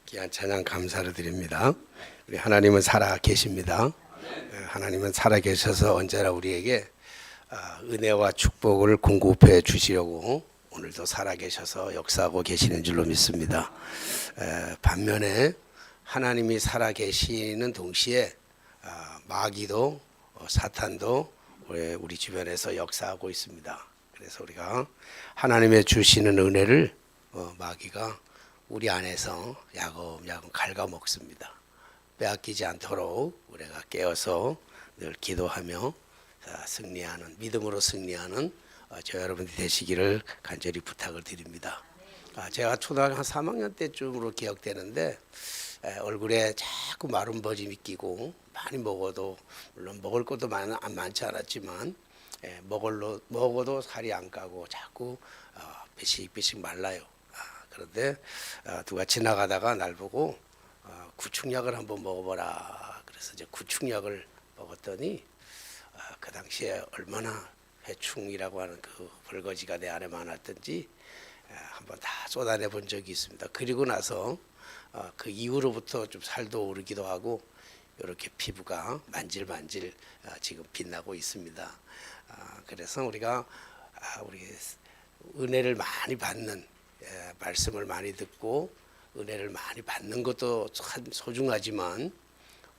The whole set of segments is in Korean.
귀한 찬양 감사를 드립니다. 우리 하나님은 살아 계십니다. 하나님은 살아 계셔서 언제나 우리에게 은혜와 축복을 공급해 주시려고 오늘도 살아 계셔서 역사하고 계시는 줄로 믿습니다. 반면에 하나님이 살아 계시는 동시에 마귀도 사탄도 우리 주변에서 역사하고 있습니다. 그래서 우리가 하나님의 주시는 은혜를 마귀가 우리 안에서 야금야금 갉아먹습니다. 빼앗기지 않도록 우리가 깨어서 늘 기도하며 승리하는, 믿음으로 승리하는 저 여러분이 되시기를 간절히 부탁을 드립니다. 제가 초등학교 한 3학년 때쯤으로 기억되는데 얼굴에 자꾸 마른 버짐이 끼고 많이 먹어도, 물론 먹을 것도 많지 않았지만 먹어도 살이 안 까고 자꾸 삐식삐식 말라요. 그런데 누가 지나가다가 날 보고 구충약을 한번 먹어보라. 그래서 이제 구충약을 먹었더니 그 당시에 얼마나 회충이라고 하는 그 벌거지가 내 안에 많았던지 한번 다 쏟아내 본 적이 있습니다. 그리고 나서 그 이후로부터 좀 살도 오르기도 하고 이렇게 피부가 만질만질 지금 빛나고 있습니다. 그래서 우리가 우리 은혜를 많이 받는, 말씀을 많이 듣고 은혜를 많이 받는 것도 참 소중하지만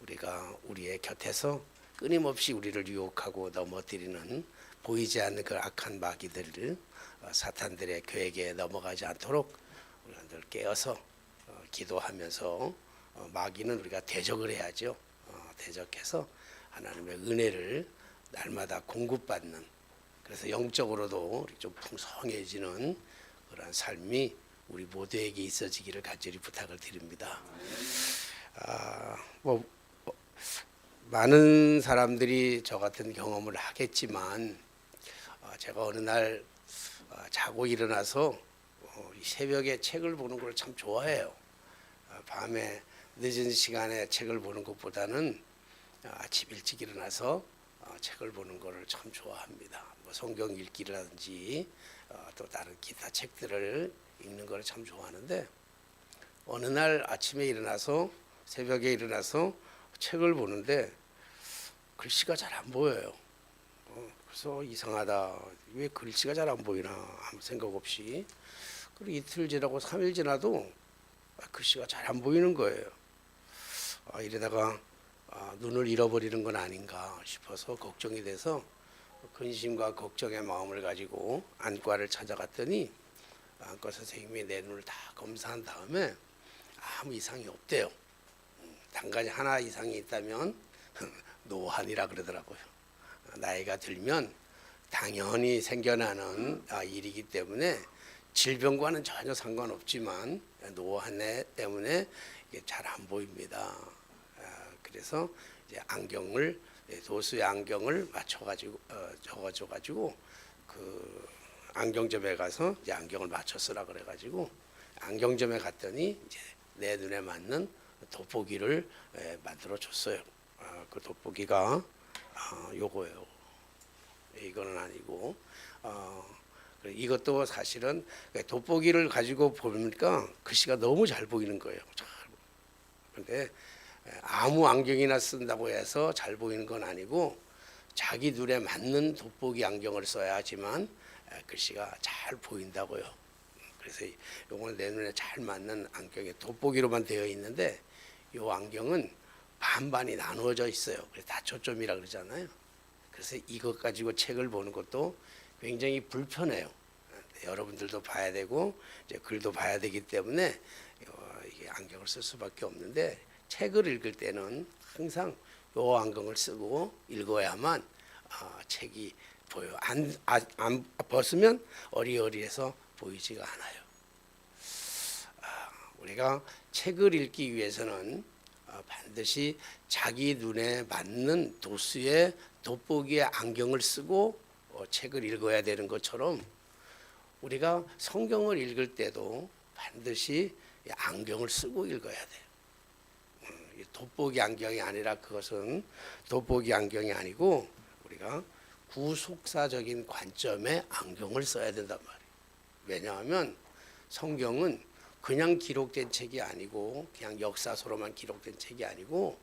우리가 우리의 곁에서 끊임없이 우리를 유혹하고 넘어뜨리는 보이지 않는 그 악한 마귀들을, 사탄들의 계획에 넘어가지 않도록 우리가 늘 깨어서 기도하면서 마귀는 우리가 대적을 해야죠. 대적해서 하나님의 은혜를 날마다 공급받는, 그래서 영적으로도 좀 풍성해지는 그런 삶이 우리 모두에게 있어지기를 간절히 부탁을 드립니다. 많은 사람들이 저 같은 경험을 하겠지만 제가 어느 날 자고 일어나서 새벽에 책을 보는 걸 참 좋아해요. 밤에 늦은 시간에 책을 보는 것보다는 아침 일찍 일어나서 책을 보는 것을 참 좋아합니다. 뭐 성경 읽기라든지 또 다른 기타 책들을 읽는 걸 참 좋아하는데, 어느 날 아침에 일어나서, 새벽에 일어나서 책을 보는데 글씨가 잘 안 보여요. 그래서 이상하다, 왜 글씨가 잘 안 보이나 아무 생각 없이. 그리고 이틀 지나고 3일 지나도 글씨가 잘 안 보이는 거예요. 이러다가 눈을 잃어버리는 건 아닌가 싶어서 걱정이 돼서 근심과 걱정의 마음을 가지고 안과를 찾아갔더니 안과 선생님이 내 눈을 다 검사한 다음에 아무 이상이 없대요. 단 가지 하나 이상이 있다면 노환이라 그러더라고요. 나이가 들면 당연히 생겨나는 일이기 때문에 질병과는 전혀 상관없지만 노환 때문에 이게 잘 안 보입니다. 그래서 이제 안경을, 도수의 안경을 맞춰가지고 적어줘가지고 그 안경점에 가서 이제 안경을 맞춰 쓰라 그래가지고 안경점에 갔더니 이제 내 눈에 맞는 돋보기를 만들어 줬어요. 그 돋보기가 요거예요. 이거는 아니고 이것도 사실은 돋보기를 가지고 보니까 글씨가 너무 잘 보이는 거예요. 그런데 아무 안경이나 쓴다고 해서 잘 보이는 건 아니고 자기 눈에 맞는 돋보기 안경을 써야지만 글씨가 잘 보인다고요. 그래서 이건 내 눈에 잘 맞는 안경에 돋보기로만 되어 있는데 이 안경은 반반이 나누어져 있어요. 그래서 다초점이라 그러잖아요. 그래서 이것 가지고 책을 보는 것도 굉장히 불편해요. 여러분들도 봐야 되고 이제 글도 봐야 되기 때문에 이게 안경을 쓸 수밖에 없는데, 책을 읽을 때는 항상 이 안경을 쓰고 읽어야만 책이 보여. 안 벗으면 어리어리해서 보이지가 않아요. 우리가 책을 읽기 위해서는 반드시 자기 눈에 맞는 도수의 돋보기의 안경을 쓰고 책을 읽어야 되는 것처럼 우리가 성경을 읽을 때도 반드시 안경을 쓰고 읽어야 돼요. 돋보기 안경이 아니라, 그것은 돋보기 안경이 아니고 우리가 구속사적인 관점의 안경을 써야 된단 말이에요. 왜냐하면 성경은 그냥 기록된 책이 아니고 그냥 역사서로만 기록된 책이 아니고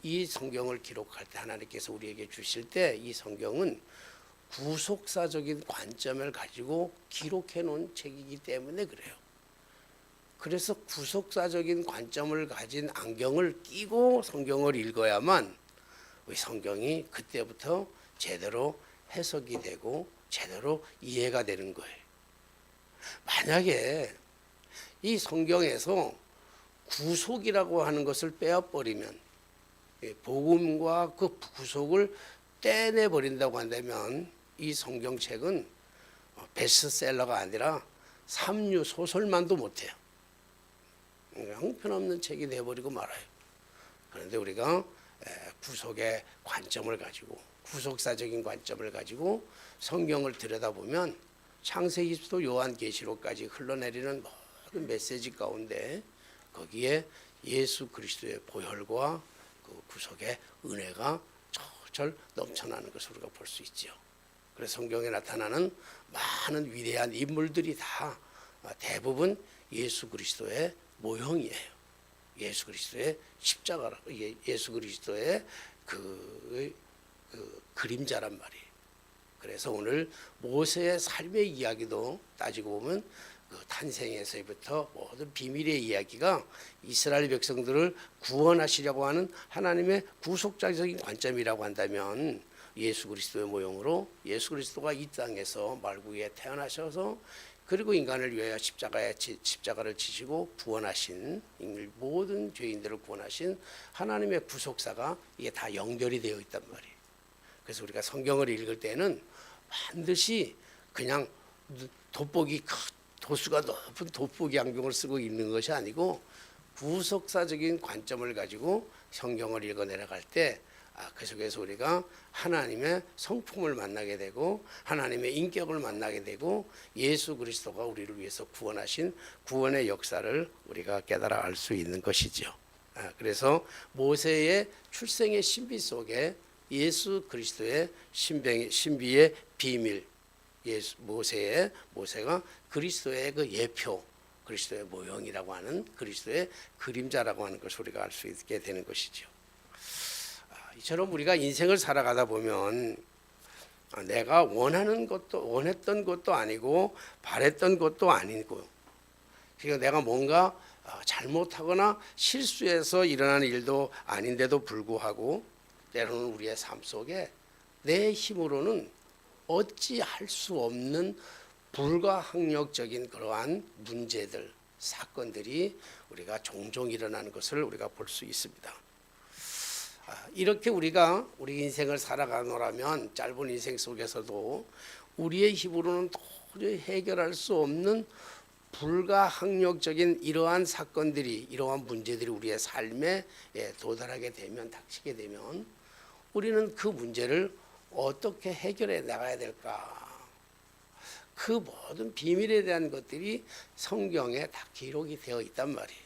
이 성경을 기록할 때 하나님께서 우리에게 주실 때 이 성경은 구속사적인 관점을 가지고 기록해 놓은 책이기 때문에 그래요. 그래서 구속사적인 관점을 가진 안경을 끼고 성경을 읽어야만 우리 성경이 그때부터 제대로 해석이 되고 제대로 이해가 되는 거예요. 만약에 이 성경에서 구속이라고 하는 것을 빼어버리면, 복음과 그 구속을 떼내버린다고 한다면 이 성경책은 베스트셀러가 아니라 삼류 소설만도 못해요. 형편없는 책이 돼버리고 말아요. 그런데 우리가 구속의 관점을 가지고 구속사적인 관점을 가지고 성경을 들여다보면 창세기부터 요한계시록까지 흘러내리는 모든 메시지 가운데 거기에 예수 그리스도의 보혈과 그 구속의 은혜가 절절 넘쳐나는 것을 우리가 볼 수 있죠. 그래서 성경에 나타나는 많은 위대한 인물들이 다 대부분 예수 그리스도의 모형이에요. 예수 그리스도의 십자가라, 예수 그리스도의 그 그림자란 말이에요. 그래서 오늘 모세의 삶의 이야기도 따지고 보면 그 탄생에서부터 모든 비밀의 이야기가 이스라엘 백성들을 구원하시려고 하는 하나님의 구속자적인 관점이라고 한다면 예수 그리스도의 모형으로 예수 그리스도가 이 땅에서 말구에 태어나셔서 그리고 인간을 위하여 십자가를 지시고 구원하신, 모든 죄인들을 구원하신 하나님의 구속사가 이게 다 연결이 되어 있단 말이에요. 그래서 우리가 성경을 읽을 때는 반드시 그냥 도수가 높은 돋보기 안경을 쓰고 읽는 것이 아니고 구속사적인 관점을 가지고 성경을 읽어 내려갈 때 그 속에서 우리가 하나님의 성품을 만나게 되고 하나님의 인격을 만나게 되고 예수 그리스도가 우리를 위해서 구원하신 구원의 역사를 우리가 깨달아 알 수 있는 것이죠. 그래서 모세의 출생의 신비 속에 예수 그리스도의 신비의 비밀, 모세가 그리스도의 그 예표, 그리스도의 모형이라고 하는 그리스도의 그림자라고 하는 것을 우리가 알 수 있게 되는 것이죠. 이처럼 우리가 인생을 살아가다 보면 내가 원했던 것도 아니고 바랬던 것도 아니고, 그러니까 내가 뭔가 잘못하거나 실수해서 일어나는 일도 아닌데도 불구하고 때로는 우리의 삶 속에 내 힘으로는 어찌할 수 없는 불가항력적인 그러한 문제들, 사건들이 우리가 종종 일어나는 것을 우리가 볼 수 있습니다. 이렇게 우리가 우리 인생을 살아가노라면 짧은 인생 속에서도 우리의 힘으로는 도저히 해결할 수 없는 불가항력적인 이러한 사건들이, 이러한 문제들이 우리의 삶에 도달하게 되면, 닥치게 되면 우리는 그 문제를 어떻게 해결해 나가야 될까? 그 모든 비밀에 대한 것들이 성경에 다 기록이 되어 있단 말이에요.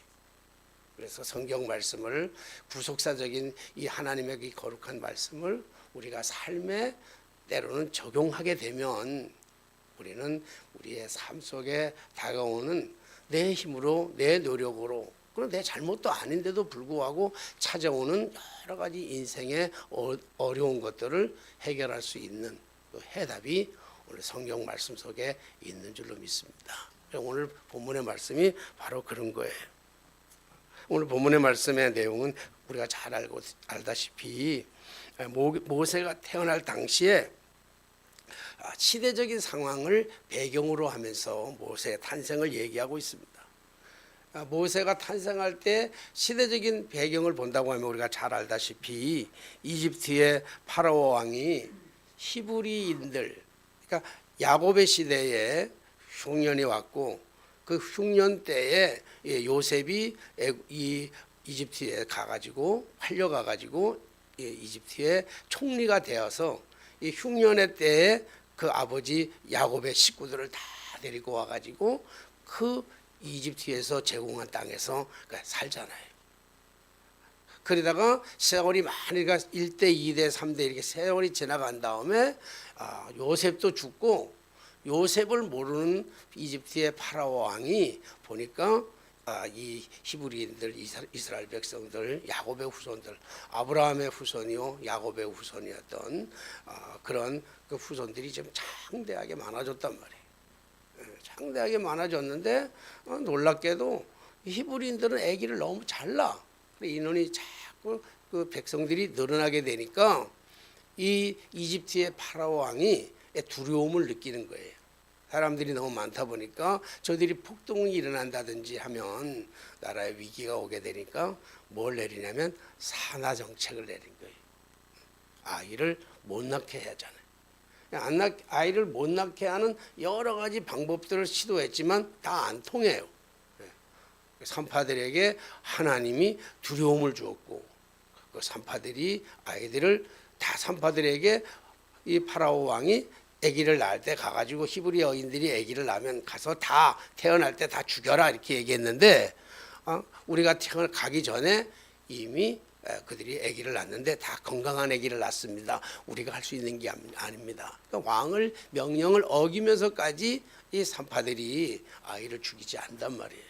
그래서 성경 말씀을, 구속사적인 이 하나님의 이 거룩한 말씀을 우리가 삶에 때로는 적용하게 되면 우리는 우리의 삶 속에 다가오는 내 힘으로, 내 노력으로, 그런 내 잘못도 아닌데도 불구하고 찾아오는 여러 가지 인생의 어려운 것들을 해결할 수 있는 그 해답이 오늘 성경 말씀 속에 있는 줄로 믿습니다. 오늘 본문의 말씀이 바로 그런 거예요. 오늘 본문의 말씀의 내용은 우리가 잘 알다시피 모세가 태어날 당시에 시대적인 상황을 배경으로 하면서 모세의 탄생을 얘기하고 있습니다. 모세가 탄생할 때 시대적인 배경을 본다고 하면 우리가 잘 알다시피 이집트의 파라오 왕이 히브리인들, 그러니까 야곱의 시대에 흉년이 왔고 그 흉년 때에 요셉이 이 이집트에 가가지고 팔려가가지고 이집트의 총리가 되어서 이 흉년의 때에 그 아버지 야곱의 식구들을 다 데리고 와가지고 그 이집트에서 제공한 땅에서 살잖아요. 그러다가 세월이 많이 1대, 2대, 3대 이렇게 세월이 지나간 다음에 요셉도 죽고 요셉을 모르는 이집트의 파라오 왕이 보니까 이 히브리인들, 이스라엘 백성들, 야곱의 후손들, 아브라함의 후손이요 야곱의 후손이었던 그런 그 후손들이 지금 창대하게 많아졌단 말이에요. 창대하게 많아졌는데 놀랍게도 히브리인들은 아기를 너무 잘 낳아. 인원이 자꾸 그 백성들이 늘어나게 되니까 이 이집트의 파라오 왕이 두려움을 느끼는 거예요. 사람들이 너무 많다 보니까 저들이 폭동이 일어난다든지 하면 나라에 위기가 오게 되니까 뭘 내리냐면 산하 정책을 내린 거예요. 아이를 못 낳게 하잖아요. 아이를 못 낳게 하는 여러 가지 방법들을 시도했지만 다 안 통해요. 산파들에게 하나님이 두려움을 주었고 그 산파들이 아이들을 다 산파들에게 이 파라오 왕이 아기를 낳을 때 가가지고 히브리 여인들이 아기를 낳으면 가서 다 태어날 때 다 죽여라 이렇게 얘기했는데 우리가 가기 전에 이미 그들이 아기를 낳는데 다 건강한 아기를 낳습니다. 우리가 할 수 있는 게 아닙니다. 그러니까 왕을 명령을 어기면서까지 이 산파들이 아이를 죽이지 않단 말이에요.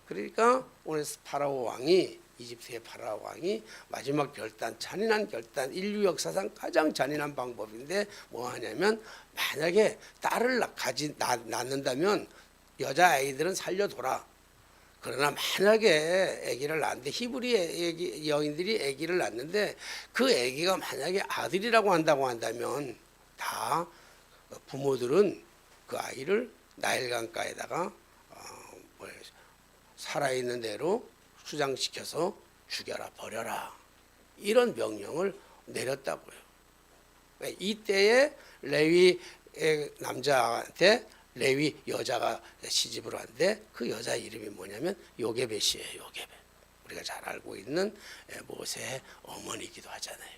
그러니까 오늘 파라오 왕이 이집트의 파라오 왕이 마지막 결단, 잔인한 결단, 인류 역사상 가장 잔인한 방법인데 뭐 하냐면 만약에 딸을 낳는다면 여자 아이들은 살려둬라. 그러나 만약에 아기를 낳는데 히브리 여인들이 아기를 낳는데 그 아기가 만약에 아들이라고 한다면 다 부모들은 그 아이를 나일강가에다가 살아있는 대로 수장시켜서 죽여라 버려라 이런 명령을 내렸다고요. 이때에 레위 남자한테 레위 여자가 시집을 왔는데 그 여자 이름이 뭐냐면 요게벳이에요. 요게벳. 우리가 잘 알고 있는 모세의 어머니이기도 하잖아요.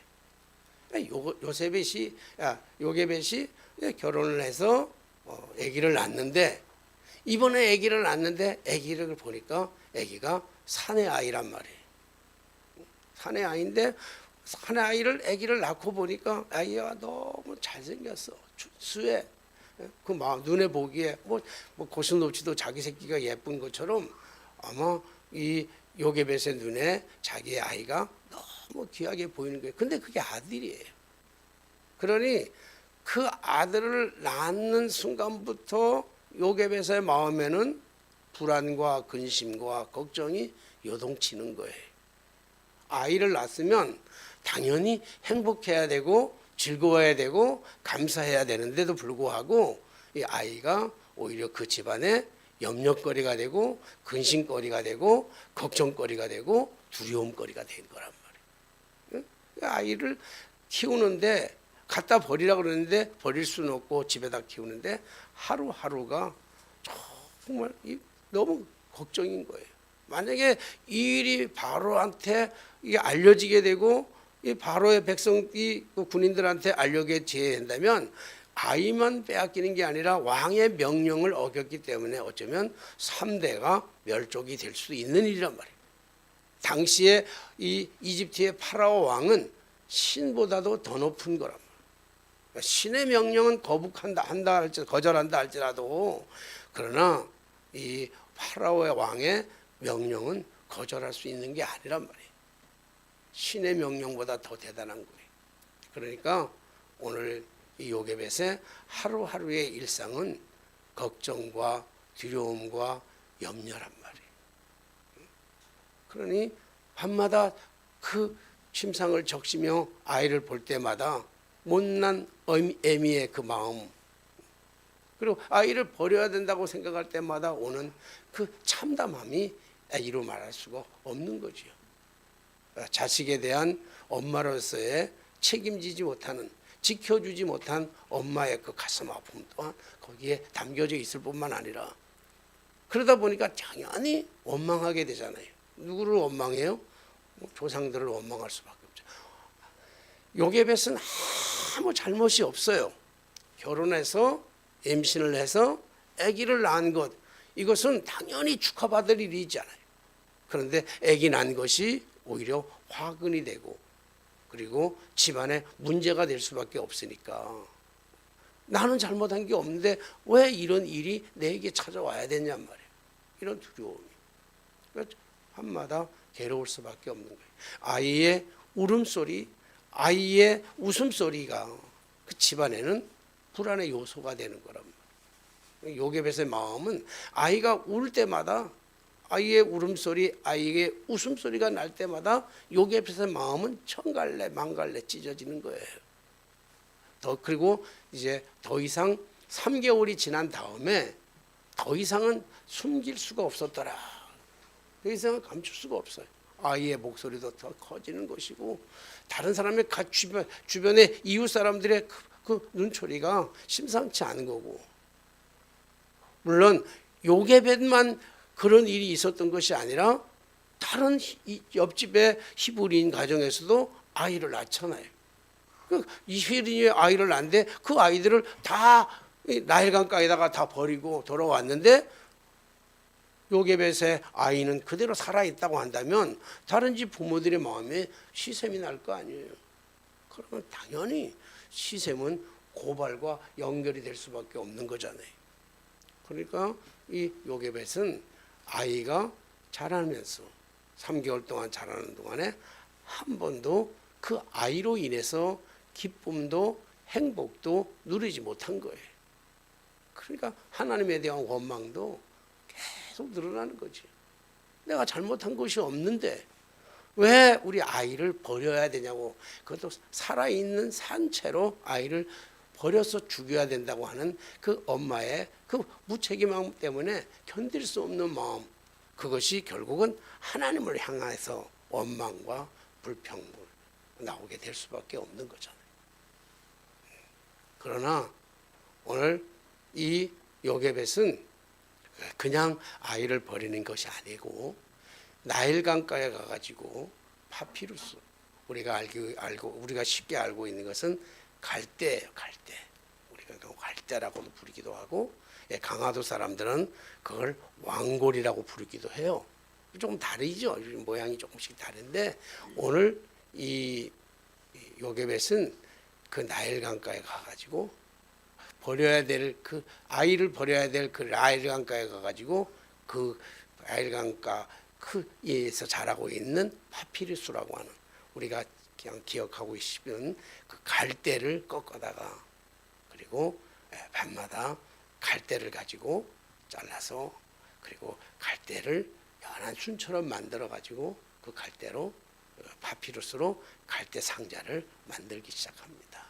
요게벳이 결혼을 해서 아기를 낳는데 이번에 아기를 낳는데 아기를 보니까 아기가 사내 아이란 말이에요. 사내 아이인데 사내 아기를 낳고 보니까 아이가 너무 잘생겼어. 수해. 그 눈에 보기에 뭐 고슴도치도 자기 새끼가 예쁜 것처럼 아마 이 요게벳의 눈에 자기의 아이가 너무 귀하게 보이는 거예요. 근데 그게 아들이에요. 그러니 그 아들을 낳는 순간부터 요게벳의 마음에는 불안과 근심과 걱정이 요동치는 거예요. 아이를 낳았으면 당연히 행복해야 되고 즐거워야 되고 감사해야 되는데도 불구하고 이 아이가 오히려 그 집안의 염려거리가 되고 근심거리가 되고 걱정거리가 되고 두려움거리가 된 거란 말이에요. 아이를 키우는데 갖다 버리라고 그러는데 버릴 수는 없고 집에다 키우는데 하루하루가 정말 너무 걱정인 거예요. 만약에 이 일이 바로한테 알려지게 되고 이 바로의 백성, 이 군인들한테 알려지게 된다면 아이만 빼앗기는 게 아니라 왕의 명령을 어겼기 때문에 어쩌면 3대가 멸족이 될 수 있는 일이란 말이에요. 당시에 이 이집트의 파라오 왕은 신보다도 더 높은 거란 말이에요. 신의 명령은 거절한다 할지라도 그러나 이 파라오의 왕의 명령은 거절할 수 있는 게 아니란 말이에요. 신의 명령보다 더 대단한 거예요. 그러니까 오늘 이 요게벳의 하루하루의 일상은 걱정과 두려움과 염려란 말이에요. 그러니 밤마다 그 침상을 적시며 아이를 볼 때마다 못난 애미의 그 마음, 그리고 아이를 버려야 된다고 생각할 때마다 오는 그 참담함이 이루 말할 수가 없는 거지요. 자식에 대한 엄마로서의 책임지지 못하는, 지켜주지 못한 엄마의 그 가슴 아픔 또한 거기에 담겨져 있을 뿐만 아니라 그러다 보니까 당연히 원망하게 되잖아요. 누구를 원망해요? 조상들을 원망할 수밖에 없죠. 요게벳은 아무 잘못이 없어요. 결혼해서 임신을 해서 아기를 낳은 것, 이것은 당연히 축하받을 일이잖아요. 그런데 아기 낳은 것이 오히려 화근이 되고 그리고 집안에 문제가 될 수밖에 없으니까 나는 잘못한 게 없는데 왜 이런 일이 내게 찾아와야 되냔 말이에요. 이런 두려움이. 그러니까 밤마다 괴로울 수밖에 없는 거예요. 아이의 울음소리, 아이의 웃음소리가 그 집안에는 불안의 요소가 되는 거란 말이에요. 요게벳의 마음은 아이가 울 때마다, 아이의 울음소리, 아이의 웃음소리가 날 때마다 요게벳의 마음은 천갈래 만갈래 찢어지는 거예요. 그리고 이제 더 이상 3개월이 지난 다음에 더 이상은 숨길 수가 없었더라. 더 이상은 감출 수가 없어요. 아이의 목소리도 더 커지는 것이고, 다른 사람의 주변의 이웃 사람들의 그 눈초리가 심상치 않은 거고, 물론 요게벳만 그런 일이 있었던 것이 아니라 다른 옆집의 히브리인 가정에서도 아이를 낳잖아요. 이 히브리인의 아이를 낳는데 그 아이들을 다 나일강가에다가 다 버리고 돌아왔는데, 요게벳의 아이는 그대로 살아있다고 한다면 다른 집 부모들의 마음에 시샘이 날 거 아니에요. 그러면 당연히 시샘은 고발과 연결이 될 수밖에 없는 거잖아요. 그러니까 이 요게벳은 아이가 자라면서 3개월 동안 자라는 동안에 한 번도 그 아이로 인해서 기쁨도 행복도 누리지 못한 거예요. 그러니까 하나님에 대한 원망도 계속 늘어나는 거지. 내가 잘못한 것이 없는데 왜 우리 아이를 버려야 되냐고. 그것도 살아있는 산채로 아이를 버려서 죽여야 된다고 하는 그 엄마의 그 무책임함 때문에 견딜 수 없는 마음, 그것이 결국은 하나님을 향해서 원망과 불평을 나오게 될 수밖에 없는 거잖아요. 그러나 오늘 이 요게벳은 그냥 아이를 버리는 것이 아니고 나일강가에 가가지고 파피루스, 우리가 쉽게 알고 있는 것은 갈대예요. 갈대. 우리가 갈대라고도 부르기도 하고, 강화도 사람들은 그걸 왕골이라고 부르기도 해요. 조금 다르죠. 모양이 조금씩 다른데, 오늘 이 요게벳은 그 나일강가에 가가지고 버려야 될 그 아이를 버려야 될 그 나일강가에 가가지고 그 나일강가 그에서 자라고 있는 파피루스라고 하는, 우리가 그냥 기억하고 있으면 그 갈대를 꺾어다가, 그리고 밤마다 갈대를 가지고 잘라서, 그리고 갈대를 연한 순처럼 만들어 가지고 그 갈대로, 파피루스로 갈대 상자를 만들기 시작합니다.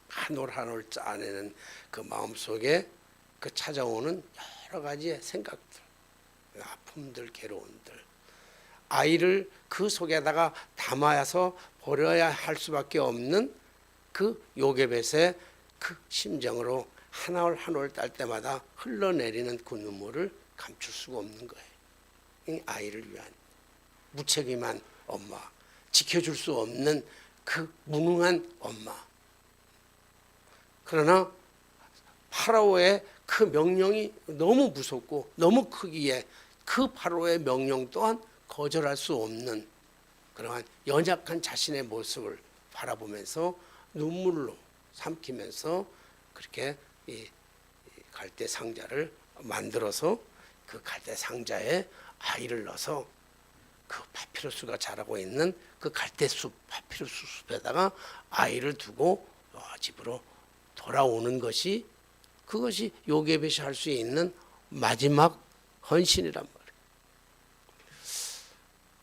한 올 한 올 짜내는 그 마음속에 그 찾아오는 여러 가지의 생각들, 아픔들, 괴로움들, 아이를 그 속에다가 담아서 버려야 할 수밖에 없는 그 요게벳의 그 심정으로 한 올 한 올 딸 때마다 흘러내리는 그 눈물을 감출 수가 없는 거예요. 이 아이를 위한 무책임한 엄마, 지켜줄 수 없는 그 무능한 엄마. 그러나 파라오의 그 명령이 너무 무섭고 너무 크기에 그 파라오의 명령 또한 거절할 수 없는 그러한 연약한 자신의 모습을 바라보면서 눈물로 삼키면서 그렇게 이 갈대 상자를 만들어서 그 갈대 상자에 아이를 넣어서 그 파피루스가 자라고 있는 그 갈대숲, 파피루스 숲에다가 아이를 두고 집으로 돌아오는 것이, 그것이 요게벳이 할 수 있는 마지막 헌신이란 말이에요.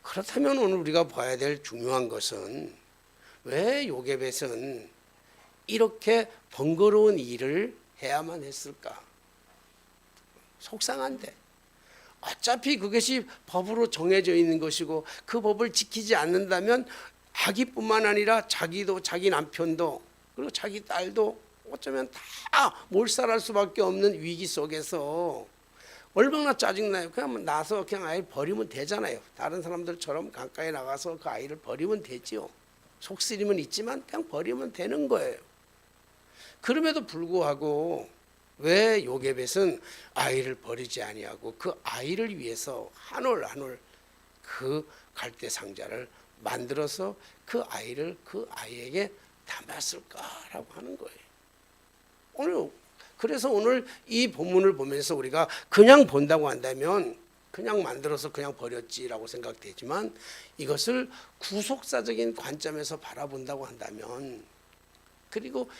그렇다면 오늘 우리가 봐야 될 중요한 것은, 왜 요게벳은 이렇게 번거로운 일을 해야만 했을까? 속상한데 어차피 그것이 법으로 정해져 있는 것이고, 그 법을 지키지 않는다면 아기뿐만 아니라 자기도, 자기 남편도, 그리고 자기 딸도 어쩌면 다 몰살할 수밖에 없는 위기 속에서 얼마나 짜증나요. 그냥 나서 그냥 아이를 버리면 되잖아요. 다른 사람들처럼 강가에 나가서 그 아이를 버리면 되지요. 속쓰림은 있지만 그냥 버리면 되는 거예요. 그럼에도 불구하고 왜 요게벳은 아이를 버리지 아니하고 그 아이를 위해서 한 올 한 올 그 갈대 상자를 만들어서 그 아이를 그 아이에게 담았을까라고 하는 거예요. 그래서 오늘 이 본문을 보면서 우리가 그냥 본다고 한다면 그냥 만들어서 그냥 버렸지라고 생각되지만 이것을 구속사적인 관점에서 바라본다고 한다면, 그리고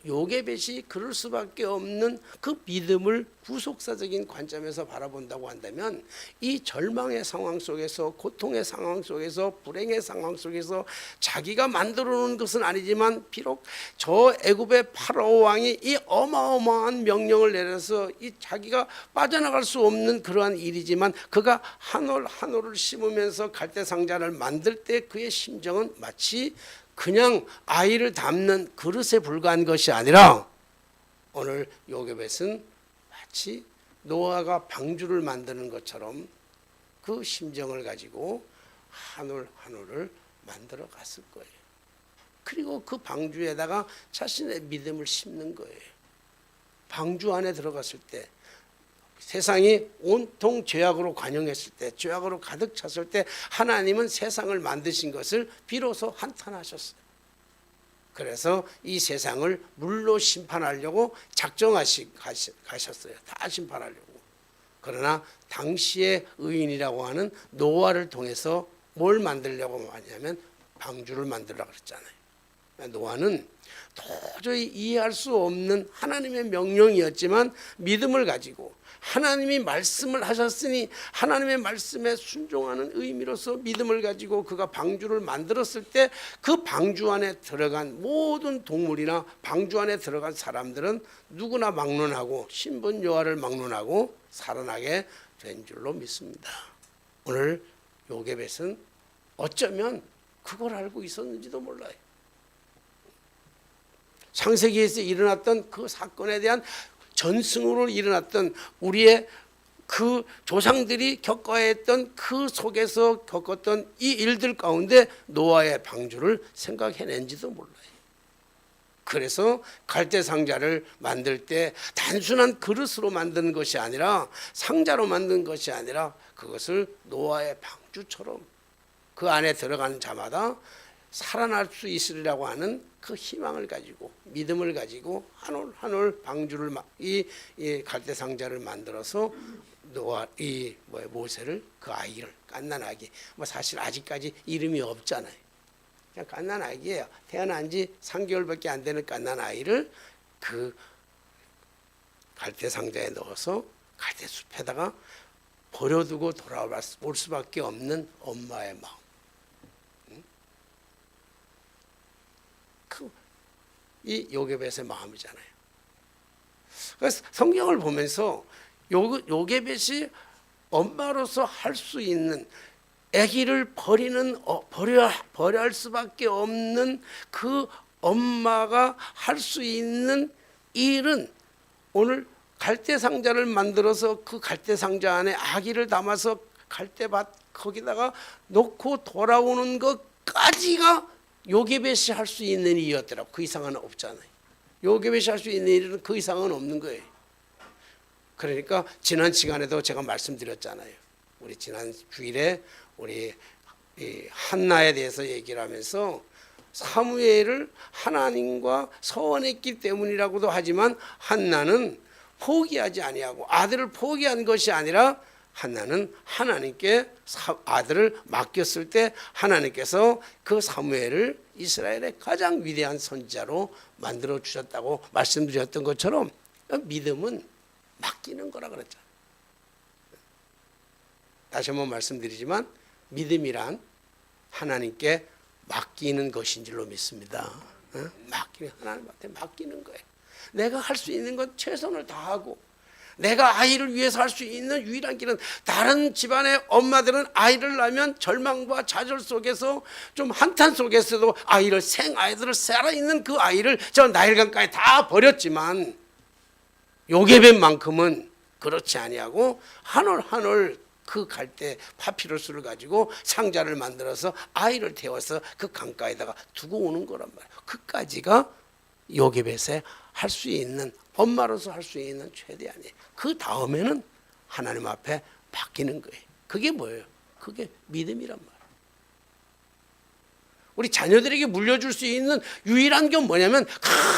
요게벳이 그럴 수밖에 없는 그 믿음을 구속사적인 관점에서 바라본다고 한다면, 이 절망의 상황 속에서, 고통의 상황 속에서, 불행의 상황 속에서 자기가 만들어 놓은 것은 아니지만 비록 저 애굽의 파라오 왕이 이 어마어마한 명령을 내려서 이 자기가 빠져나갈 수 없는 그러한 일이지만, 그가 한 올 한 올을 심으면서 갈대상자를 만들 때 그의 심정은 마치 그냥 아이를 담는 그릇에 불과한 것이 아니라, 오늘 요게벳은 마치 노아가 방주를 만드는 것처럼 그 심정을 가지고 한 올 한 올을 만들어 갔을 거예요. 그리고 그 방주에다가 자신의 믿음을 심는 거예요. 방주 안에 들어갔을 때, 세상이 온통 죄악으로 관영했을 때, 죄악으로 가득 찼을 때 하나님은 세상을 만드신 것을 비로소 한탄하셨어요. 그래서 이 세상을 물로 심판하려고 가셨어요. 다 심판하려고. 그러나 당시의 의인이라고 하는 노아를 통해서 뭘 만들려고 하냐면 방주를 만들려고 그랬잖아요. 노아는 도저히 이해할 수 없는 하나님의 명령이었지만 믿음을 가지고, 하나님이 말씀을 하셨으니 하나님의 말씀에 순종하는 의미로서 믿음을 가지고 그가 방주를 만들었을 때, 그 방주 안에 들어간 모든 동물이나 방주 안에 들어간 사람들은 누구나 막론하고 신분 여하를 막론하고 살아나게 된 줄로 믿습니다. 오늘 요게벳은 어쩌면 그걸 알고 있었는지도 몰라요. 창세기에서 일어났던 그 사건에 대한 전승으로 일어났던 우리의 그 조상들이 겪어야 했던 그 속에서 겪었던 이 일들 가운데 노아의 방주를 생각해낸지도 몰라요. 그래서 갈대상자를 만들 때 단순한 그릇으로 만드는 것이 아니라, 상자로 만든 것이 아니라, 그것을 노아의 방주처럼 그 안에 들어가는 자마다 살아날 수 있으리라고 하는 그 희망을 가지고, 믿음을 가지고 한 올 한 올 방주를, 이 갈대상자를 만들어서 모세를, 그 아이를, 갓난아기, 사실 아직까지 이름이 없잖아요. 그냥 갓난아기예요. 태어난 지 3개월밖에 안 되는 갓난아이를 그 갈대상자에 넣어서 갈대숲에다가 버려두고 돌아올 수밖에 없는 엄마의 마음. 이 요게벳의 마음이잖아요. 그래서 성경을 보면서 요게벳이 엄마로서 할 수 있는, 아기를 버려야 할 수밖에 없는 그 엄마가 할 수 있는 일은, 오늘 갈대상자를 만들어서 그 갈대상자 안에 아기를 담아서 갈대밭 거기다가 놓고 돌아오는 것까지가 요게벳이 할 수 있는 일이었더라고. 그 이상은 없잖아요. 요게벳이 할 수 있는 일은 그 이상은 없는 거예요. 그러니까 지난 시간에도 제가 말씀드렸잖아요. 우리 지난 주일에 우리 한나에 대해서 얘기를 하면서, 사무엘을 하나님과 서원했기 때문이라고도 하지만 한나는 포기하지 아니하고, 아들을 포기한 것이 아니라 한나는 하나님께 아들을 맡겼을 때 하나님께서 그 사무엘을 이스라엘의 가장 위대한 선지자로 만들어 주셨다고 말씀드렸던 것처럼, 믿음은 맡기는 거라 그랬잖아요. 다시 한번 말씀드리지만, 믿음이란 하나님께 맡기는 것인 줄로 믿습니다. 하나님한테 맡기는 거예요. 내가 할 수 있는 건 최선을 다하고, 내가 아이를 위해서 할 수 있는 유일한 길은, 다른 집안의 엄마들은 아이를 낳으면 절망과 좌절 속에서, 좀 한탄 속에서도 생아이들을 살아있는 그 아이를 저 나일강가에 다 버렸지만, 요게벳만큼은 그렇지 아니하고 한 올 한 올 그 갈대 파피루스를 가지고 상자를 만들어서 아이를 태워서 그 강가에다가 두고 오는 거란 말이에요. 그까지가 요게벳의 할 수 있는, 엄마로서 할 수 있는 최대한이에요. 그 다음에는 하나님 앞에 맡기는 거예요. 그게 뭐예요? 그게 믿음이란 말이에요. 우리 자녀들에게 물려줄 수 있는 유일한 게 뭐냐면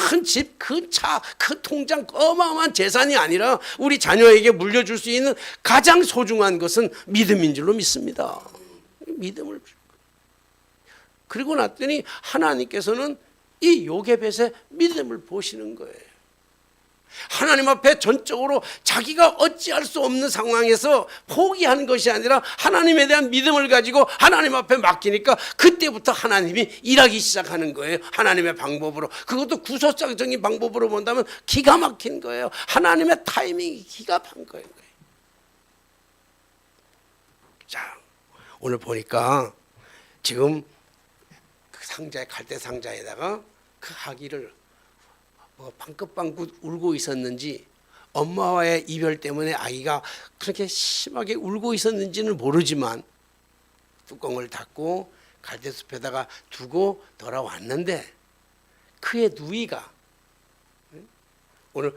큰 집, 큰 차, 큰 통장, 어마어마한 재산이 아니라 우리 자녀에게 물려줄 수 있는 가장 소중한 것은 믿음인 줄로 믿습니다. 믿음을. 그리고 났더니 하나님께서는 이 요게벳의 믿음을 보시는 거예요. 하나님 앞에 전적으로 자기가 어찌할 수 없는 상황에서 포기하는 것이 아니라 하나님에 대한 믿음을 가지고 하나님 앞에 맡기니까 그때부터 하나님이 일하기 시작하는 거예요. 하나님의 방법으로. 그것도 구속적인 방법으로 본다면 기가 막힌 거예요. 하나님의 타이밍이 기가 막힌 거예요. 자, 오늘 보니까 지금 그 상자에, 갈대 상자에다가 그 아기를 방긋방긋 울고 있었는지, 엄마와의 이별 때문에 아이가 그렇게 심하게 울고 있었는지는 모르지만 뚜껑을 닫고 갈대숲에다가 두고 돌아왔는데 그의 누이가, 오늘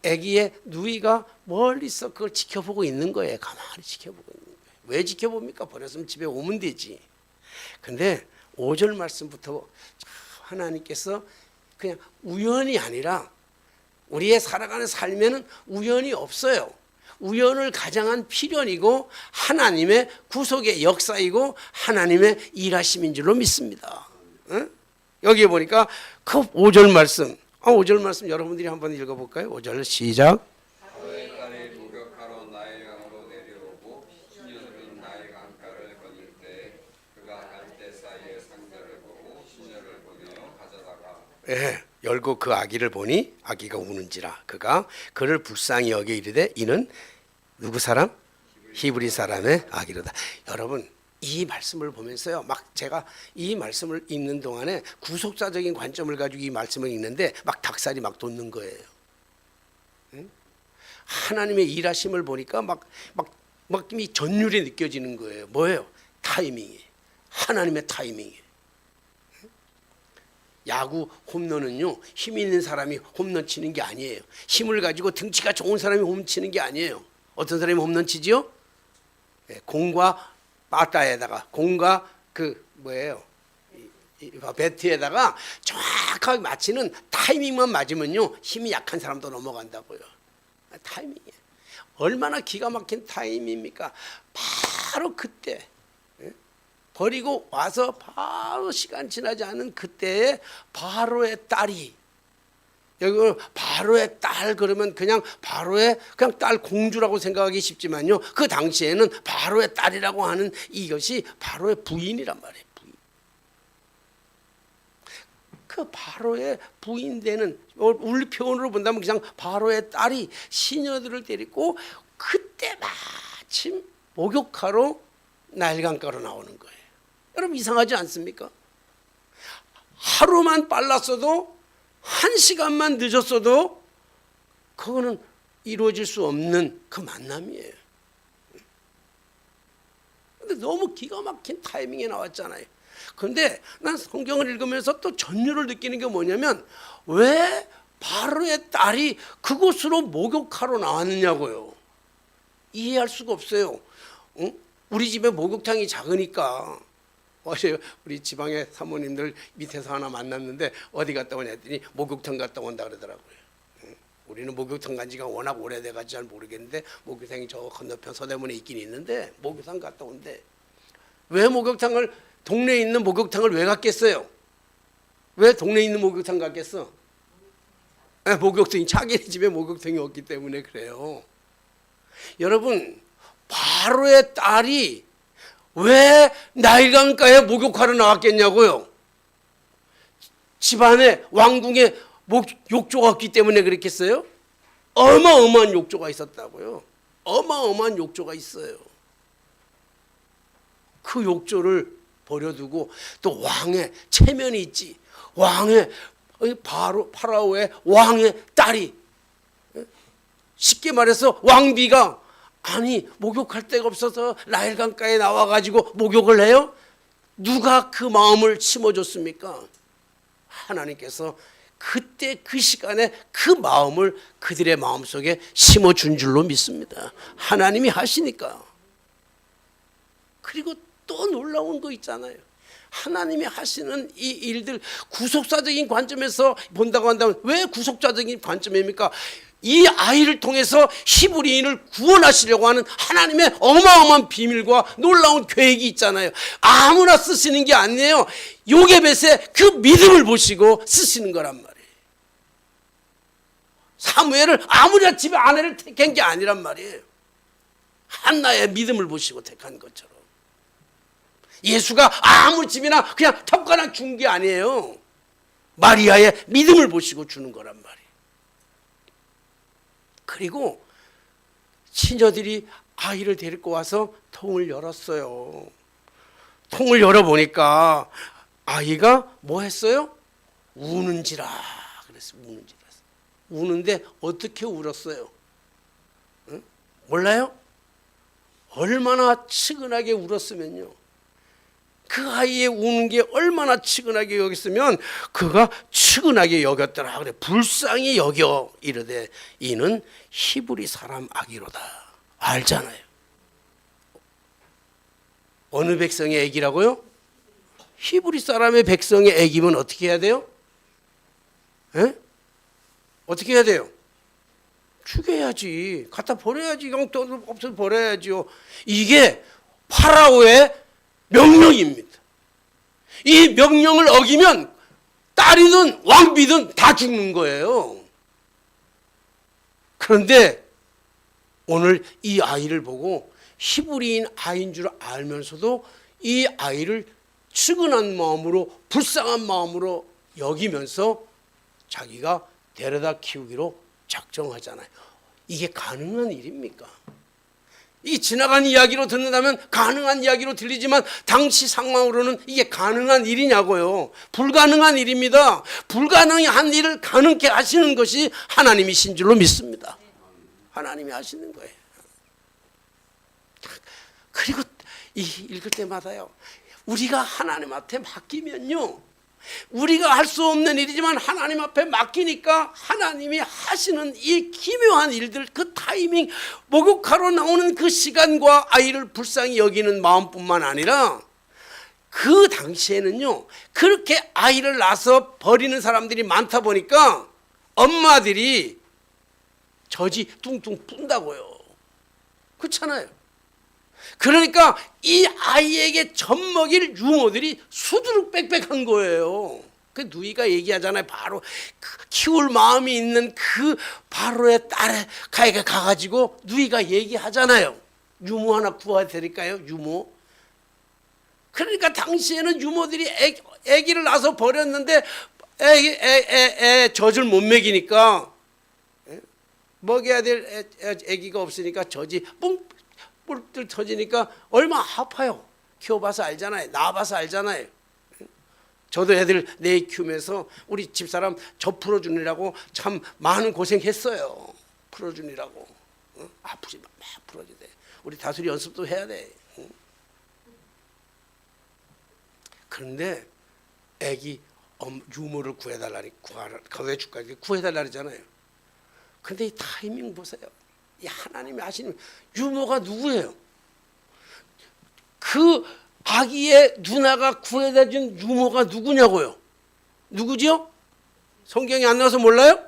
아기의 누이가 멀리서 그걸 지켜보고 있는 거예요. 가만히 지켜보고 있는 거예요. 왜 지켜봅니까? 버렸으면 집에 오면 되지. 근데 5절 말씀부터 하나님께서 그냥 우연이 아니라, 우리의 살아가는 삶에는 우연이 없어요. 우연을 가장한 필연이고 하나님의 구속의 역사이고 하나님의 일하심인 줄로 믿습니다. 응? 여기에 보니까 그 5절 말씀, 5절 말씀 여러분들이 한번 읽어볼까요? 5절 시작. 딸이 목욕하러 나일 강으로 내려오고 시녀들은 나일 강가를 거닐 때 그가 갈대 사이에 상자를 보고 시녀를 보내어 가져다가 열고 그 아기를 보니 아기가 우는지라 그가 그를 불쌍히 여겨 이르되 이는 누구 사람? 히브리 사람의 아기로다. 여러분, 이 말씀을 보면서요, 막 제가 이 말씀을 읽는 동안에 구속사적인 관점을 가지고 이 말씀을 읽는데 막 닭살이 막 돋는 거예요. 응? 하나님의 일하심을 보니까 막 이 전율이 느껴지는 거예요. 뭐예요? 타이밍이. 하나님의 타이밍이. 야구 홈런은요, 힘 있는 사람이 홈런 치는 게 아니에요. 힘을 가지고 등치가 좋은 사람이 홈런 치는 게 아니에요. 어떤 사람이 홈런 치지요? 공과 바타에다가, 공과 배트에다가 정확하게 맞히는 타이밍만 맞으면요, 힘이 약한 사람도 넘어간다고요. 타이밍이에요. 얼마나 기가 막힌 타이밍입니까? 바로 그때, 버리고 와서 바로 시간 지나지 않은 그때에 바로의 딸이, 여기 바로의 딸 그러면 그냥 바로의 그냥 딸 공주라고 생각하기 쉽지만요, 그 당시에는 바로의 딸이라고 하는 이것이 바로의 부인이란 말이에요. 부인. 그 바로의 부인 되는, 우리 표현으로 본다면 그냥 바로의 딸이 시녀들을 데리고 그때 마침 목욕하러 나일강가로 나오는 거예요. 여러분, 이상하지 않습니까? 하루만 빨랐어도, 1시간만 늦었어도 그거는 이루어질 수 없는 그 만남이에요. 근데 너무 기가 막힌 타이밍에 나왔잖아요. 그런데 난 성경을 읽으면서 또 전율을 느끼는 게 뭐냐면, 왜 바로의 딸이 그곳으로 목욕하러 나왔느냐고요. 이해할 수가 없어요. 응? 우리 집에 목욕탕이 작으니까. 어제 우리 지방의 사모님들 밑에서 하나 만났는데 어디 갔다 오냐 했더니 목욕탕 갔다 온다 그러더라고요. 우리는 목욕탕 간 지가 워낙 오래돼가지고 잘 모르겠는데 목욕탕이 저 건너편 서대문에 있긴 있는데 목욕탕 갔다 온대. 왜 목욕탕을, 동네에 있는 목욕탕을 왜 갔겠어요? 왜 동네에 있는 목욕탕 갔겠어? 목욕탕이, 자기네 집에 목욕탕이 없기 때문에 그래요. 여러분, 바로의 딸이 왜 나일강가에 목욕하러 나왔겠냐고요? 집안에, 왕궁에 욕조가 없기 때문에 그랬겠어요? 어마어마한 욕조가 있었다고요. 어마어마한 욕조가 있어요. 그 욕조를 버려두고 또 왕의 체면이 있지. 왕의, 파라오의 왕의 딸이, 쉽게 말해서 왕비가, 아니 목욕할 데가 없어서 나일강가에 나와가지고 목욕을 해요? 누가 그 마음을 심어줬습니까? 하나님께서 그때 그 시간에 그 마음을 그들의 마음속에 심어준 줄로 믿습니다. 하나님이 하시니까. 그리고 또 놀라운 거 있잖아요. 하나님이 하시는 이 일들 구속사적인 관점에서 본다고 한다면 왜 구속사적인 관점입니까? 이 아이를 통해서 히브리인을 구원하시려고 하는 하나님의 어마어마한 비밀과 놀라운 계획이 있잖아요. 아무나 쓰시는 게 아니에요. 요게벳의 그 믿음을 보시고 쓰시는 거란 말이에요. 사무엘을 아무나 집에 아내를 택한 게 아니란 말이에요. 한나의 믿음을 보시고 택한 것처럼. 예수가 아무 집이나 그냥 턱가나 준 게 아니에요. 마리아의 믿음을 보시고 주는 거란 말이에요. 그리고 시녀들이 아이를 데리고 와서 통을 열었어요. 통을 열어보니까 아이가 뭐 했어요? 우는지라 그랬어요. 우는지라. 우는데 어떻게 울었어요? 응? 몰라요? 얼마나 치근하게 울었으면요. 그 아이의 우는 게 얼마나 치근하게 여겼으면 그가 치근하게 여겼더라. 그래 불쌍히 여겨 이르되 이는 히브리 사람 아기로다. 알잖아요. 어느 백성의 아기라고요? 히브리 사람의 백성의 아기면 어떻게 해야 돼요? 에? 어떻게 해야 돼요? 죽여야지. 갖다 버려야지. 영돈 없어서 버려야지요. 이게 파라오의 명령입니다. 이 명령을 어기면 딸이든 왕비든 다 죽는 거예요. 그런데 오늘 이 아이를 보고 히브리인 아이인 줄 알면서도 이 아이를 측은한 마음으로 불쌍한 마음으로 여기면서 자기가 데려다 키우기로 작정하잖아요. 이게 가능한 일입니까? 이 지나간 이야기로 듣는다면 가능한 이야기로 들리지만 당시 상황으로는 이게 가능한 일이냐고요. 불가능한 일입니다. 불가능한 일을 가능케 하시는 것이 하나님이신 줄로 믿습니다. 하나님이 하시는 거예요. 그리고 읽을 때마다요, 우리가 하나님한테 맡기면요, 우리가 할 수 없는 일이지만 하나님 앞에 맡기니까 하나님이 하시는 이 기묘한 일들, 그 타이밍, 목욕하러 나오는 그 시간과 아이를 불쌍히 여기는 마음뿐만 아니라 그 당시에는요, 그렇게 아이를 낳아서 버리는 사람들이 많다 보니까 엄마들이 젖이 뚱뚱 푼다고요. 그렇잖아요. 그러니까 이 아이에게 젖 먹일 유모들이 수두룩 빽빽한 거예요. 그 누이가 얘기하잖아요. 바로 키울 마음이 있는 그 바로의 딸에 가가지고 누이가 얘기하잖아요. 유모 하나 구해야 되니까요. 유모. 그러니까 당시에는 유모들이 애기를 낳아서 버렸는데 젖을 못 먹이니까, 먹여야 될 애기가 없으니까 젖이 뿔뿔 터지니까 얼마나 아파요. 키워봐서 알잖아요. 낳아봐서 알잖아요. 저도 애들 내 키우면서 우리 집사람 젖 풀어주느라고 참 많은 고생했어요. 풀어주느라고. 아프지 마, 막 풀어줘야 돼. 우리 다수리 연습도 해야 돼. 그런데 애기 유모를 구해달라니, 구해줄까? 구해달라 그러잖아요. 근데 이 타이밍 보세요. 이 하나님이 하시는, 유모가 누구예요? 그 아기의 누나가 구해다 준 유모가 누구냐고요? 누구죠? 성경이 안 나와서 몰라요?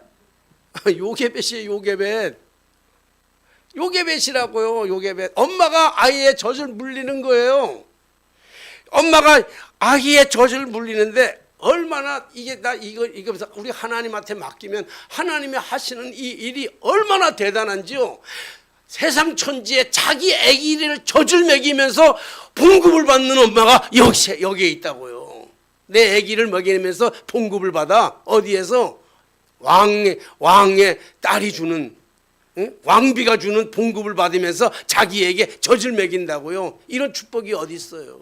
요게벳이에요. 요게벳. 요게벳이라고요. 요게벳. 엄마가 아이의 젖을 물리는 거예요. 엄마가 아기의 젖을 물리는데 얼마나 이거면서 우리 하나님한테 맡기면 하나님이 하시는 이 일이 얼마나 대단한지요. 세상 천지에 자기 아기를 젖을 먹이면서 봉급을 받는 엄마가 여기에 있다고요. 내 아기를 먹이면서 봉급을 받아. 어디에서? 왕의 딸이 주는, 왕비가 주는 봉급을 받으면서 자기에게 젖을 먹인다고요. 이런 축복이 어디 있어요?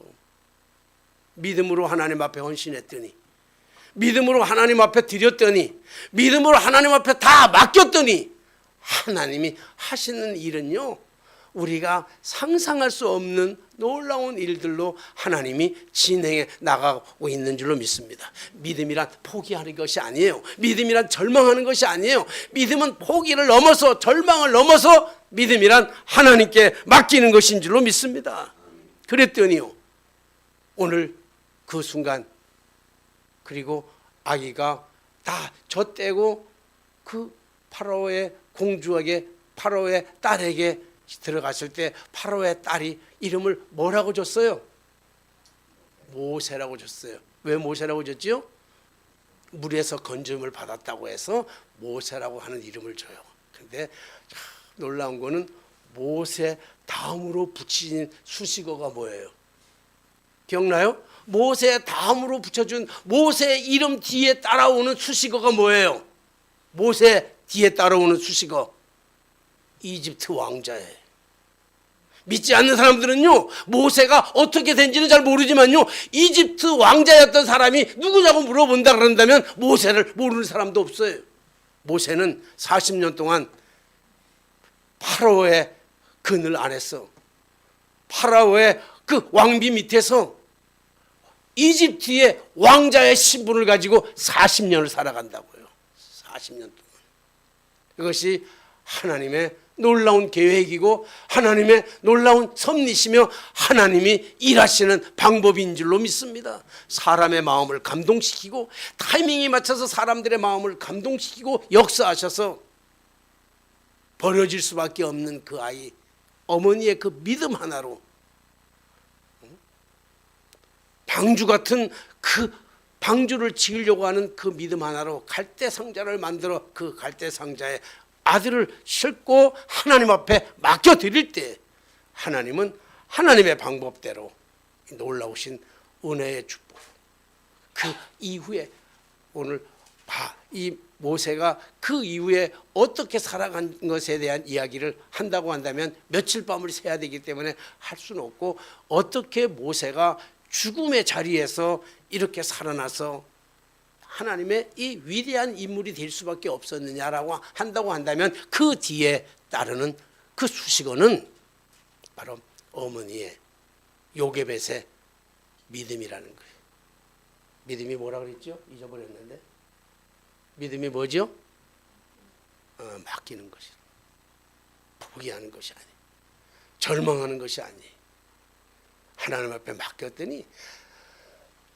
믿음으로 하나님 앞에 헌신했더니, 믿음으로 하나님 앞에 드렸더니, 믿음으로 하나님 앞에 다 맡겼더니 하나님이 하시는 일은요, 우리가 상상할 수 없는 놀라운 일들로 하나님이 진행해 나가고 있는 줄로 믿습니다. 믿음이란 포기하는 것이 아니에요. 믿음이란 절망하는 것이 아니에요. 믿음은 포기를 넘어서, 절망을 넘어서 믿음이란 하나님께 맡기는 것인 줄로 믿습니다. 그랬더니요, 오늘 그 순간 그리고 아기가 다 젖대고 그 파라오의 공주에게 파라오의 딸에게 들어갔을 때 파라오의 딸이 이름을 뭐라고 줬어요? 모세라고 줬어요. 왜 모세라고 줬지요? 물에서 건짐을 받았다고 해서 모세라고 하는 이름을 줘요. 그런데 놀라운 거는 모세 다음으로 붙인 수식어가 뭐예요? 기억나요? 모세 다음으로 붙여준 모세 이름 뒤에 따라오는 수식어가 뭐예요? 모세 뒤에 따라오는 수식어 이집트 왕자예요. 믿지 않는 사람들은요, 모세가 어떻게 된지는 잘 모르지만요, 이집트 왕자였던 사람이 누구냐고 물어본다 그런다면 모세를 모르는 사람도 없어요. 모세는 40년 동안 파라오의 그늘 안에서 파라오의 그 왕비 밑에서 이집트의 왕자의 신분을 가지고 40년을 살아간다고요. 40년 동안. 이것이 하나님의 놀라운 계획이고 하나님의 놀라운 섭리시며 하나님이 일하시는 방법인 줄로 믿습니다. 사람의 마음을 감동시키고 타이밍에 맞춰서 사람들의 마음을 감동시키고 역사하셔서 버려질 수밖에 없는 그 아이, 어머니의 그 믿음 하나로 방주 같은 그 방주를 지으려고 하는 그 믿음 하나로 갈대 상자를 만들어 그 갈대 상자에 아들을 싣고 하나님 앞에 맡겨드릴 때 하나님은 하나님의 방법대로 놀라우신 은혜의 축복, 그 이후에 오늘 이 모세가 그 이후에 어떻게 살아간 것에 대한 이야기를 한다고 한다면 며칠 밤을 새야 되기 때문에 할 수는 없고, 어떻게 모세가 죽음의 자리에서 이렇게 살아나서 하나님의 이 위대한 인물이 될 수밖에 없었느냐라고 한다고 한다면 그 뒤에 따르는 그 수식어는 바로 어머니의 요게벳의 믿음이라는 거예요. 믿음이 뭐라 그랬죠? 잊어버렸는데 믿음이 뭐죠? 맡기는 것이, 포기하는 것이 아니에요. 절망하는 것이 아니에요. 하나님 앞에 맡겼더니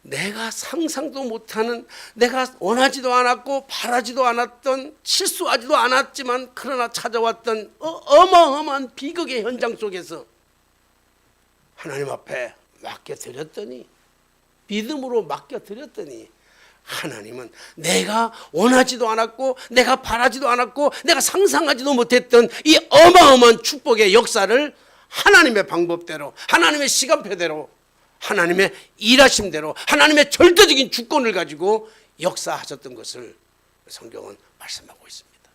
내가 상상도 못하는, 내가 원하지도 않았고 바라지도 않았던, 실수하지도 않았지만 그러나 찾아왔던 어마어마한 비극의 현장 속에서 하나님 앞에 맡겨드렸더니, 믿음으로 맡겨드렸더니 하나님은 내가 원하지도 않았고 내가 바라지도 않았고 내가 상상하지도 못했던 이 어마어마한 축복의 역사를 하나님의 방법대로, 하나님의 시간표대로, 하나님의 일하심대로, 하나님의 절대적인 주권을 가지고 역사하셨던 것을 성경은 말씀하고 있습니다.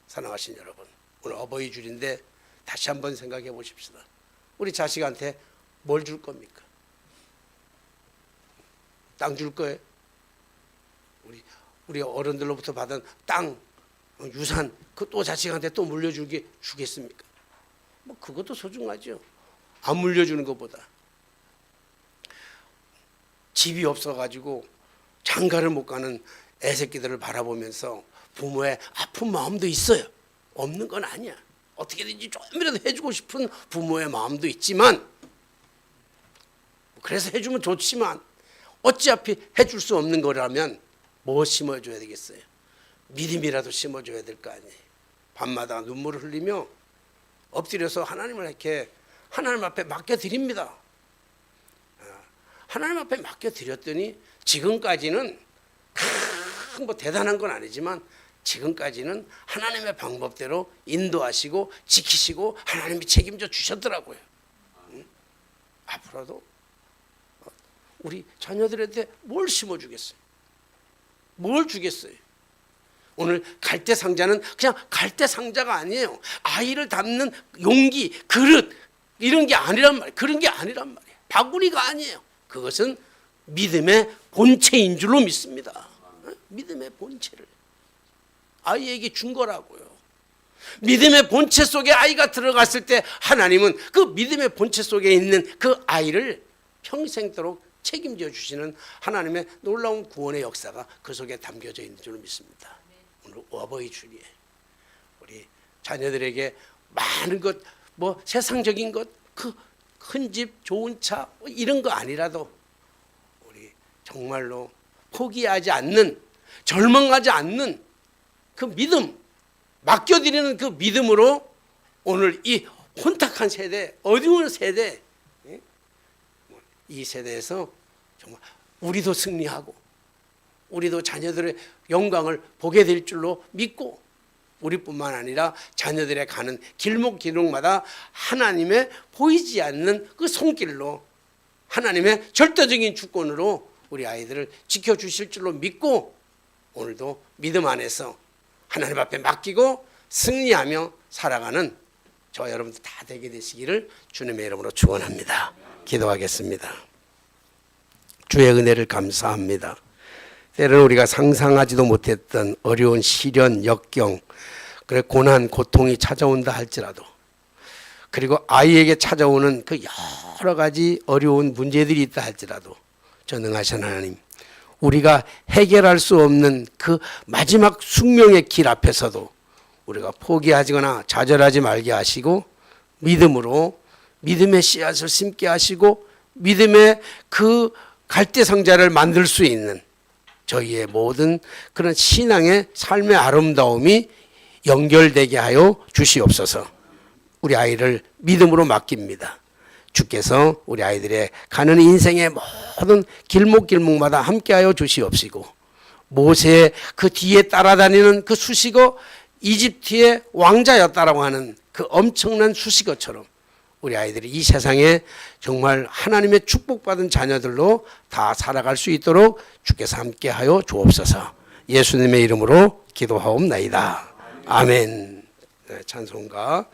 사랑하신 여러분, 오늘 어버이 주일인데 다시 한번 생각해 보십시다. 우리 자식한테 뭘 줄 겁니까? 땅 줄 거예요? 우리 어른들로부터 받은 땅, 유산, 그 또 자식한테 또 주겠습니까? 뭐 그것도 소중하죠. 안 물려주는 것보다. 집이 없어가지고 장가를 못 가는 애새끼들을 바라보면서 부모의 아픈 마음도 있어요. 없는 건 아니야. 어떻게든지 조금이라도 해주고 싶은 부모의 마음도 있지만, 그래서 해주면 좋지만 어차피 해줄 수 없는 거라면 뭐 심어줘야 되겠어요? 믿음이라도 심어줘야 될 거 아니에요. 밤마다 눈물을 흘리며 엎드려서 하나님을 이렇게 하나님 앞에 맡겨드립니다. 하나님 앞에 맡겨드렸더니 지금까지는 뭐 대단한 건 아니지만 지금까지는 하나님의 방법대로 인도하시고 지키시고 하나님이 책임져 주셨더라고요. 앞으로도 우리 자녀들한테 뭘 심어주겠어요? 뭘 주겠어요? 오늘 갈대 상자는 그냥 갈대 상자가 아니에요. 아이를 담는 용기, 그릇, 이런 게 아니란 말이에요. 그런 게 아니란 말이에요. 바구니가 아니에요. 그것은 믿음의 본체인 줄로 믿습니다. 믿음의 본체를 아이에게 준 거라고요. 믿음의 본체 속에 아이가 들어갔을 때 하나님은 그 믿음의 본체 속에 있는 그 아이를 평생도록 책임져 주시는 하나님의 놀라운 구원의 역사가 그 속에 담겨져 있는 줄로 믿습니다. 오늘 어버이 주일에 우리 자녀들에게 많은 것, 뭐 세상적인 것, 그 큰 집, 좋은 차 이런 거 아니라도 우리 정말로 포기하지 않는, 절망하지 않는 그 믿음, 맡겨드리는 그 믿음으로 오늘 이 혼탁한 세대, 어두운 세대, 이 세대에서 정말 우리도 승리하고 우리도 자녀들의 영광을 보게 될 줄로 믿고, 우리뿐만 아니라 자녀들의 가는 길목길목마다 하나님의 보이지 않는 그 손길로, 하나님의 절대적인 주권으로 우리 아이들을 지켜주실 줄로 믿고, 오늘도 믿음 안에서 하나님 앞에 맡기고 승리하며 살아가는 저 여러분들 다 되게 되시기를 주님의 이름으로 축원합니다. 기도하겠습니다. 주의 은혜를 감사합니다. 때로는 우리가 상상하지도 못했던 어려운 시련, 역경, 그래 고난, 고통이 찾아온다 할지라도, 그리고 아이에게 찾아오는 그 여러 가지 어려운 문제들이 있다 할지라도, 전능하신 하나님, 우리가 해결할 수 없는 그 마지막 숙명의 길 앞에서도 우리가 포기하거나 좌절하지 말게 하시고, 믿음으로 믿음의 씨앗을 심게 하시고, 믿음의 그 갈대 상자를 만들 수 있는 저희의 모든 그런 신앙의 삶의 아름다움이 연결되게 하여 주시옵소서. 우리 아이를 믿음으로 맡깁니다. 주께서 우리 아이들의 가는 인생의 모든 길목길목마다 함께하여 주시옵시고, 모세의 그 뒤에 따라다니는 그 수식어, 이집트의 왕자였다라고 하는 그 엄청난 수식어처럼 우리 아이들이 이 세상에 정말 하나님의 축복받은 자녀들로 다 살아갈 수 있도록 주께서 함께하여 주옵소서. 예수님의 이름으로 기도하옵나이다. 아멘. 네, 찬송가